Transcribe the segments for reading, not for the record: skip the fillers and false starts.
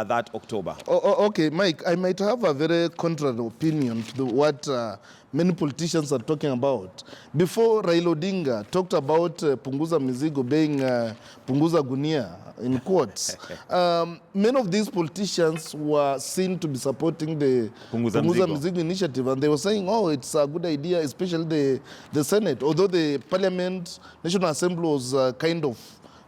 that October. Okay, Mike, I might have a very contrary opinion to what many politicians are talking about. Before, Raila Odinga talked about Punguza Mizigo being Punguza Gunia in quotes. Many of these politicians were seen to be supporting the Punguza Mizigo initiative, and they were saying, oh, it's a good idea, especially the Senate, although the Parliament, National Assembly was kind of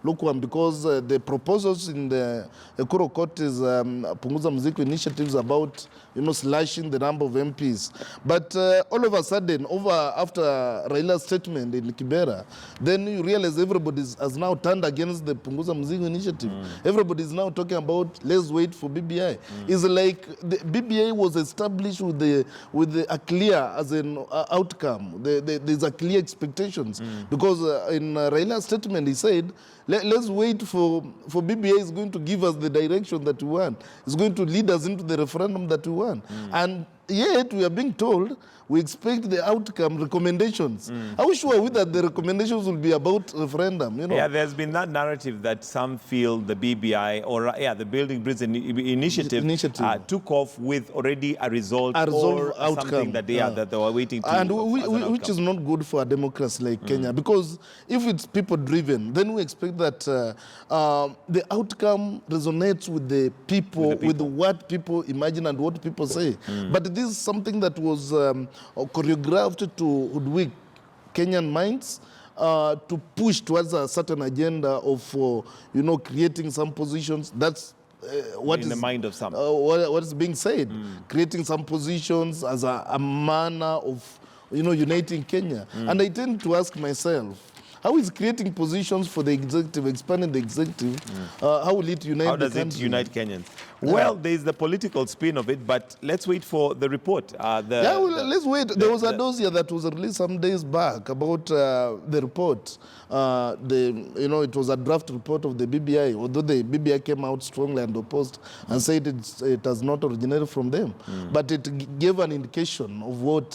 lukewarm because the proposals in the Ekuro Court is Punguza Mizigo initiatives about, slashing the number of MPs. But all of a sudden, after Raila's statement in Kibera, then you realize everybody has now turned against the Punguza Mizigo initiative. Everybody is now talking about let's wait for BBI. It's like the BBI was established with a clear as an outcome. There's a clear expectations because in Raila's statement he said, let's wait for BBI is going to give us the direction that we want. It's going to lead us into the referendum that we want. And yet we are being told we expect the outcome recommendations. Are we sure that the recommendations will be about referendum? Yeah, there's been that narrative that some feel the BBI or the Building Bridge initiative took off with already a result or outcome, something that they were waiting to. And which is not good for a democracy like Kenya, because if it's people driven, then we expect that the outcome resonates with the people, with what people imagine and what people say. But this is something that was choreographed to hoodwink Kenyan minds, to push towards a certain agenda of, creating some positions. That's what in the mind of some. What is being said, creating some positions as a manner of, uniting Kenya. And I tend to ask myself, how is creating positions for the executive, expanding the executive, how will it unite How does it unite Kenyans? Well, there's the political spin of it, but let's wait for the report. Let's wait. There was a dossier that was released some days back about the report. It was a draft report of the BBI, although the BBI came out strongly and opposed and said it has not originated from them. But it gave an indication of what